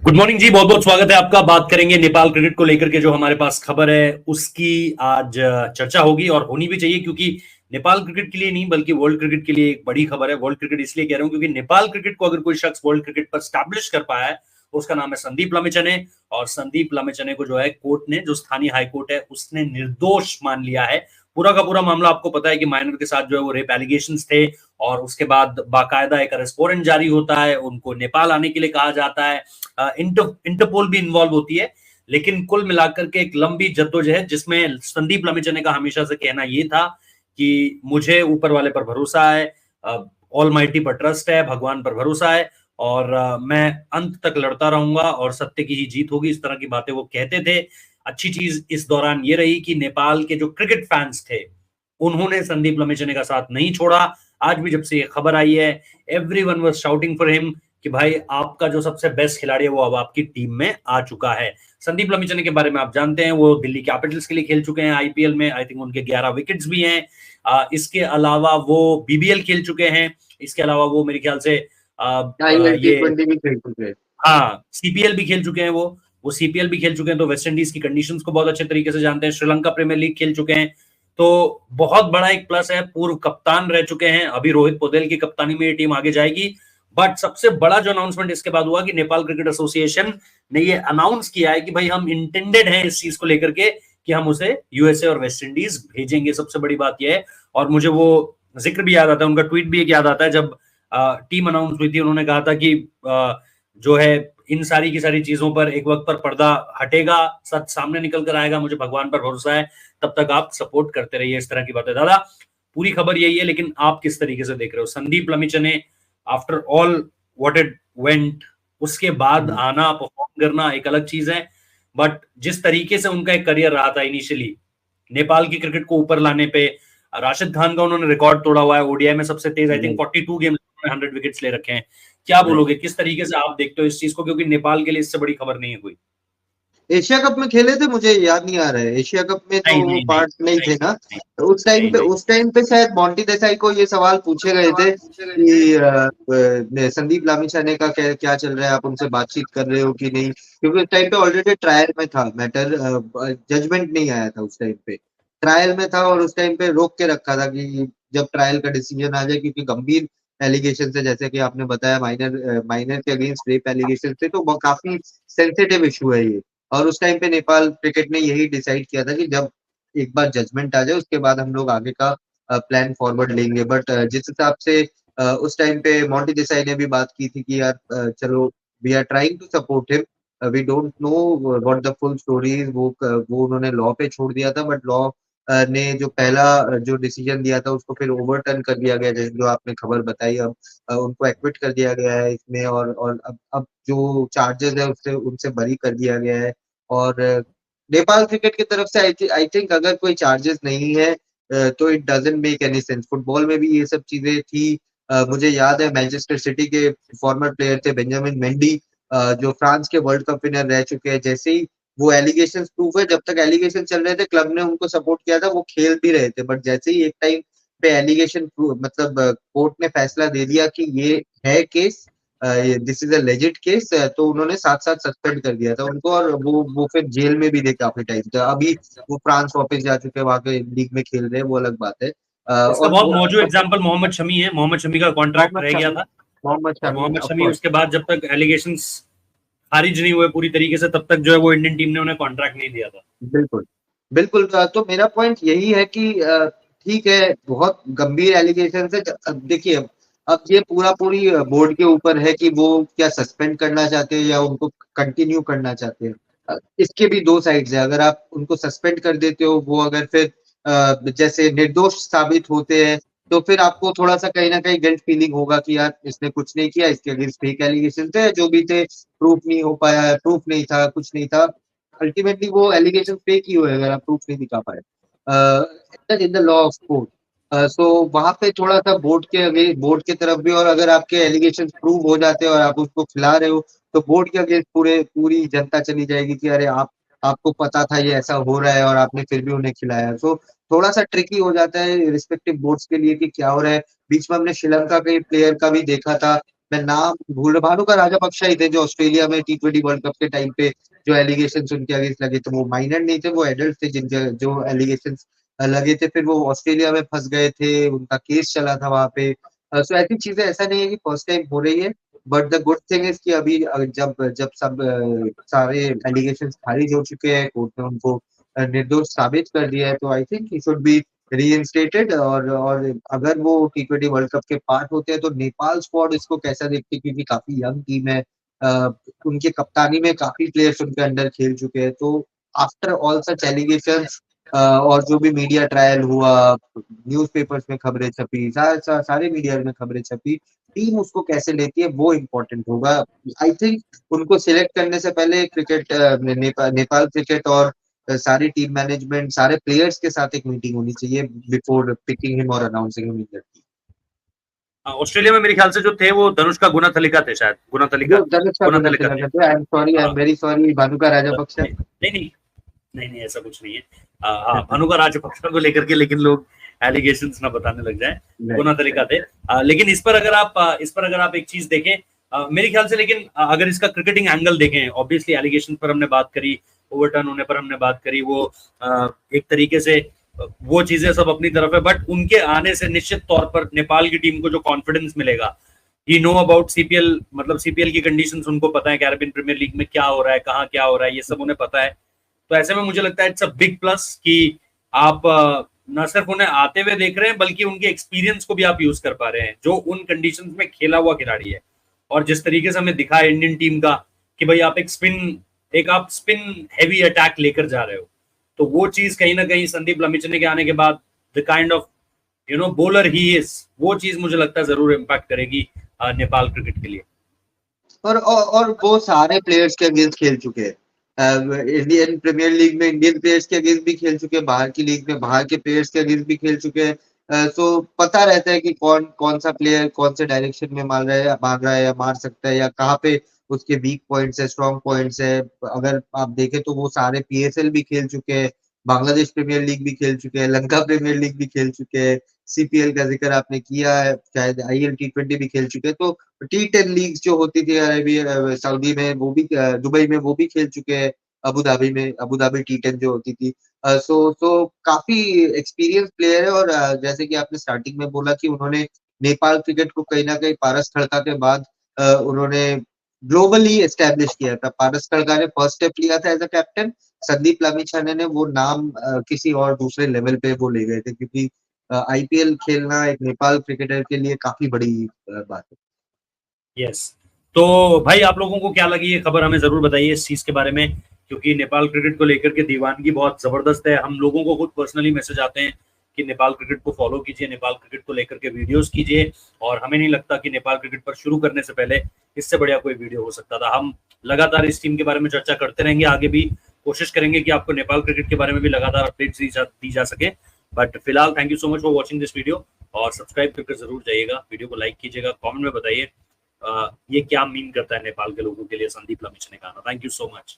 Good morning जी, बहुत बहुत स्वागत है आपका। बात करेंगे नेपाल क्रिकेट को लेकर के जो हमारे पास खबर है उसकी आज चर्चा होगी और होनी भी चाहिए, क्योंकि नेपाल क्रिकेट के लिए नहीं बल्कि वर्ल्ड क्रिकेट के लिए एक बड़ी खबर है। वर्ल्ड क्रिकेट इसलिए कह रहा हूं क्योंकि नेपाल क्रिकेट को अगर कोई शख्स वर्ल्ड क्रिकेट पर स्टैब्लिश कर पाया है उसका नाम है संदीप लामिछाने। और संदीप लामिछाने को जो है कोर्ट ने, जो स्थानीय हाई कोर्ट है, उसने निर्दोष मान लिया है। पूरा का पूरा मामला आपको पता है कि माइनर के साथ जो है वो रेप एलिगेशंस थे और उसके बाद बाकायदा एक अरेस्ट वारंट जारी होता है, उनको नेपाल आने के लिए कहा जाता है। इंटरपोल भी इन्वॉल्व होती है। लेकिन कुल मिलाकर के एक लंबी जद्दोजहद जिसमें संदीप लामिछाने का हमेशा से कहना यह था कि मुझे ऊपर वाले पर भरोसा है, ऑल माइटी पर ट्रस्ट है, भगवान पर भरोसा है और मैं अंत तक लड़ता रहूंगा और सत्य की ही जीत होगी। इस तरह की बातें वो कहते थे। अच्छी चीज इस दौरान ये रही कि नेपाल के जो क्रिकेट फैंस थे उन्होंने संदीप लामिछाने का साथ नहीं छोड़ा। आज भी जब से ये खबर आई है, everyone was shouting for him कि भाई आपका जो सबसे बेस्ट खिलाड़ी है वो अब आपकी टीम में आ चुका है। संदीप लामिछाने के बारे में आप जानते हैं, वो दिल्ली कैपिटल्स के लिए खेल चुके हैं आईपीएल में। आई थिंक उनके 11 विकेट्स भी हैं। इसके अलावा वो बीबीएल खेल चुके हैं। इसके अलावा वो मेरे ख्याल से ये भी खेल चुके हैं। हाँ, सीपीएल भी खेल चुके हैं। वो सीपीएल भी खेल चुके हैं, तो वेस्ट इंडीज की कंडीशंस को बहुत अच्छे तरीके से जानते हैं। श्रीलंका प्रीमियर लीग खेल चुके हैं, तो बहुत बड़ा एक प्लस है। पूर्व कप्तान रह चुके हैं। अभी रोहित पौडेल की कप्तानी में ये टीम आगे जाएगी। बट सबसे बड़ा जो अनाउंसमेंट इसके बाद हुआ कि नेपाल क्रिकेट एसोसिएशन ने ये अनाउंस किया है कि भाई हम इंटेंडेड हैं इस चीज को लेकर के कि हम उसे यूएसए और वेस्ट इंडीज भेजेंगे। सबसे बड़ी बात यह है। और मुझे वो जिक्र भी याद आता है, उनका ट्वीट भी एक याद आता है जब टीम अनाउंस हुई थी। उन्होंने कहा था कि जो है इन सारी की सारी चीजों पर एक वक्त पर पर्दा हटेगा, सच सामने निकल कर आएगा, मुझे भगवान पर भरोसा है, तब तक आप सपोर्ट करते रहिए। इस तरह की बातें। दादा, पूरी खबर यही है, लेकिन आप किस तरीके से देख रहे हो? Sandeep Lamichhane after all what it went, उसके बाद आना, परफॉर्म करना एक अलग चीज है। बट जिस तरीके से उनका एक करियर रहा था इनिशियली, नेपाल की क्रिकेट को ऊपर लाने पे राशिद खान का उन्होंने रिकॉर्ड तोड़ा हुआ है। ओडीआई में सबसे तेज, आई थिंक 42 गेम्स में 100 विकेट्स ले रखे हैं। क्या बोलोगे, किस तरीके से आप देखते हो इस चीज को? क्योंकि नेपाल के लिए इससे बड़ी खबर नहीं है कोई। एशिया कप में खेले थे, मुझे याद नहीं आ रहा है। एशिया कप में तो नहीं वो नहीं नहीं पार्ट नहीं थे ना। नहीं तो नहीं नहीं। उस टाइम पे शायद मोंटी देसाई को ये सवाल पूछे गए थे कि संदीप लामिछाने का क्या क्या चल रहा है, आप उनसे बातचीत कर रहे हो कि नहीं, क्योंकि उस टाइम पे ऑलरेडी ट्रायल में था मैटर। जजमेंट नहीं आया था उस टाइम पे, ट्रायल में था। और उस टाइम पे रोक के रखा था कि जब ट्रायल का डिसीजन आ जाए, क्योंकि गंभीर एलिगेशन है, जैसे कि आपने बताया, माइनर के अगेंस्ट रेप एलिगेशन थे, तो काफी सेंसिटिव इशू है ये। और उस टाइम पे नेपाल क्रिकेट ने यही डिसाइड किया था कि जब एक बार जजमेंट आ जाए उसके बाद हम लोग आगे का प्लान फॉरवर्ड लेंगे। बट जिस हिसाब से उस टाइम पे मोंटी देसाई ने भी बात की थी कि यार चलो, we are trying to support him, we don't know what the full story. वो उन्होंने लॉ पे छोड़ दिया था, बट लॉ ने जो पहला जो डिसीजन दिया था उसको फिर ओवरटर्न कर दिया गया, जैसे जो आपने खबर बताई। अब उनको एक्विट कर दिया गया है इसमें, और अब जो चार्जेस है उससे उनसे बरी कर दिया गया है। और नेपाल क्रिकेट की तरफ से आई थिंक अगर कोई चार्जेस नहीं है तो it doesn't make any sense. Football में भी ये सब चीजें थी। मुझे याद है मैनचेस्टर सिटी के फॉर्मर प्लेयर थे बेंजामिन मेंडी, जो फ्रांस के वर्ल्ड कप विनर रह चुके हैं। जैसे ही वो एलिगेशन प्रूफ है, जब तक एलिगेशन चल रहे थे क्लब ने उनको सपोर्ट किया था, वो खेल भी रहे थे। बट जैसे ही एक टाइम पे एलिगेशन मतलब कोर्ट ने फैसला दे दिया कि ये है case, this is a legit case, तो उन्होंने साथ साथ सस्पेंड कर दिया था उनको। और वो फिर जेल में भी थे काफी टाइम तक। अभी वो फ्रांस वापस जा चुके हैं, वहां के लीग में खेल रहे हैं, वो अलग बात है। इसका और बहुत मौजूद एग्जांपल मोहम्मद शमी है। मोहम्मद शमी का कॉन्ट्रैक्ट मोहम्मद रह गया शमी, था मोहम्मद और शमी मोहम्मद ऑफ शमी कोर्स। उसके बाद जब तक एलिगेशंस खारिज नहीं हुए पूरी तरीके से, तब तक जो है वो इंडियन टीम ने उन्हें कॉन्ट्रैक्ट नहीं दिया था। बिल्कुल बिल्कुल। तो मेरा पॉइंट यही है कि ठीक है, बहुत गंभीर एलिगेशन है। अब देखिए, अब ये पूरी बोर्ड के ऊपर है कि वो क्या सस्पेंड करना चाहते हैं या उनको कंटिन्यू करना चाहते हैं। इसके भी दो साइड्स है। अगर आप उनको सस्पेंड कर देते हो, वो अगर फिर जैसे निर्दोष साबित होते हैं, तो फिर आपको थोड़ा सा कहीं ना कहीं गिल्ट फीलिंग होगा कि यार इसने कुछ नहीं किया, इसके अगेंस्ट फेक एलिगेशन थे, जो भी थे प्रूफ नहीं हो पाया, प्रूफ नहीं था, कुछ नहीं था। अल्टीमेटली वो एलिगेशन फेक ही हुए अगर आप प्रूफ नहीं दिखा पाए in the law of court. So वहां पे थोड़ा सा बोर्ड के तरफ भी, और अगर आपके एलिगेशन प्रूव हो जाते हैं और आप उसको खिला रहे हो, तो बोर्ड के अगेंस्ट पूरी जनता चली जाएगी कि अरे आपको पता था ये ऐसा हो रहा है और आपने फिर भी उन्हें खिलाया। सो थोड़ा सा ट्रिकी हो जाता है रिस्पेक्टिव बोर्ड्स के लिए कि क्या हो रहा है। बीच में हमने श्रीलंका के प्लेयर का भी देखा था मैं नाम भूल रहा, भानुका राजापक्षा ही थे जो ऑस्ट्रेलिया में T20 वर्ल्ड कप के टाइम पे जो एलिगेशन उनके अगेंस्ट लगे थे, वो माइनर नहीं थे, वो एडल्ट थे जिनके जो एलिगेशन लगे थे, फिर वो ऑस्ट्रेलिया में फंस गए थे, उनका केस चला था वहां पे। सो ऐसी चीजें ऐसा नहीं है कि फर्स्ट टाइम हो रही है, but the good thing is कि अभी जब जब सब सारे एलिगेशन खारिज हो चुके हैं, कोर्ट ने उनको निर्दोष साबित कर दिया है, तो I think he should be reinstated. और अगर वो T20 वर्ल्ड कप के पार्ट होते हैं तो नेपाल स्क्वाड इसको कैसा देखती है, क्योंकि काफी यंग टीम है, उनके कप्तानी में काफी प्लेयर्स उनके अंडर खेल चुके हैं, तो आफ्टर ऑल सच एलिगेशंस और जो भी मीडिया ट्रायल हुआ, न्यूज़पेपर्स में खबरें छपी, सारे मीडिया में खबरें छपी, टीम उसको कैसे लेती है वो इम्पोर्टेंट होगा। आई थिंक उनको सिलेक्ट करने से पहले क्रिकेट नेपाल क्रिकेट और सारी टीम मैनेजमेंट, सारे प्लेयर्स के साथ एक मीटिंग होनी चाहिए बिफोर पिकिंग हिम और announcing him in the team. Australia में मेरे ख्याल से जो थे वो धनुष का गुनाथलिका थे, शायद गुनाथलिका थे। I am sorry, I am very sorry, Bhanuka Rajapaksa. नहीं ऐसा कुछ नहीं है। हाँ, भानुका राजपक्षा को लेकर के लेकिन लोग एलिगेशंस ना बताने लग जाएं, गुनाथलिका थे। लेकिन इस पर अगर आप एक चीज देखें, मेरे ख्याल से, लेकिन अगर इसका क्रिकेटिंग एंगल देखें, ऑब्वियसली एलिगेशन पर हमने बात करी, ओवरटर्न होने पर हमने बात करी, वो एक तरीके से वो चीजें सब अपनी तरफ है, बट उनके आने से निश्चित तौर पर नेपाल की टीम को जो कॉन्फिडेंस मिलेगा, ही नो अबाउट सीपीएल, मतलब सीपीएल की कंडीशंस उनको पता है, कैरेबियन प्रीमियर लीग में क्या हो रहा है, कहाँ क्या हो रहा है, ये सब उन्हें पता है। तो ऐसे में मुझे लगता है इट्स अ बिग प्लस कि आप न सिर्फ उन्हें आते हुए देख रहे हैं, बल्कि उनके एक्सपीरियंस को भी आप यूज कर पा रहे हैं, जो उन कंडीशंस में खेला हुआ खिलाड़ी है। और जिस तरीके से हमें दिखा है इंडियन टीम का कि भाई आप आप स्पिन हैवी अटैक लेकर जा रहे हो, तो वो चीज कहीं ना कहीं संदीप लमिचने के आने के बाद the kind of bowler he is, वो चीज मुझे लगता है जरूर इम्पैक्ट करेगी नेपाल क्रिकेट के लिए। और वो सारे प्लेयर्स के अगेंस्ट खेल चुके हैं, इंडियन प्रीमियर लीग में इंडियन प्लेयर्स के अगेंस्ट भी खेल चुके हैं, बाहर की लीग में बाहर के प्लेयर्स के अगेंस्ट भी खेल चुके हैं। सो पता रहता है कि कौन सा प्लेयर कौन से डायरेक्शन में मार रहा है या मार सकता है, या कहाँ पे उसके वीक पॉइंट्स है, स्ट्रॉन्ग पॉइंट्स है। अगर आप देखें तो वो सारे PSL भी खेल चुके हैं, बांग्लादेश प्रीमियर लीग भी खेल चुके हैं, लंका प्रीमियर लीग भी खेल चुके हैं, CPL का जिक्र आपने किया है, शायद IL T20 भी खेल चुके हैं, तो T10 लीग जो होती थी अरेबिया सऊदी में, वो भी दुबई में वो भी खेल चुके हैं, अबू धाबी T10 जो होती थी। सो काफी एक्सपीरियंस प्लेयर है, और जैसे कि आपने स्टार्टिंग में बोला कि उन्होंने नेपाल क्रिकेट को कहीं ना कहीं पारस खड़का के बाद उन्होंने ग्लोबली एस्टेब्लिश किया था। पारस खड़का ने फर्स्ट स्टेप लिया था as a captain, Sandeep Lamichhane ने वो नाम किसी और दूसरे लेवल पे वो ले गए थे, क्योंकि IPL खेलना एक नेपाल क्रिकेटर के लिए काफी बड़ी बात है। यस, तो भाई आप लोगों को क्या लगी ये खबर, हमें जरूर बताइए इस चीज के बारे में, क्योंकि नेपाल क्रिकेट को लेकर के दीवानगी बहुत जबरदस्त है। हम लोगों को खुद पर्सनली मैसेज आते हैं कि नेपाल क्रिकेट को फॉलो कीजिए, नेपाल क्रिकेट को लेकर के वीडियोस कीजिए, और हमें नहीं लगता कि नेपाल क्रिकेट पर शुरू करने से पहले इससे बढ़िया कोई वीडियो हो सकता था। हम लगातार इस टीम के बारे में चर्चा करते रहेंगे, आगे भी कोशिश करेंगे कि आपको नेपाल क्रिकेट के बारे में भी लगातार अपडेट्स दी जा सके। बट फिलहाल thank you so much for watching this video, और सब्सक्राइब करके जरूर जाइएगा, वीडियो को लाइक कीजिएगा, कमेंट में बताइए ये क्या मीन करता है नेपाल के लोगों के लिए संदीप लामिछने का आना। Thank you so much.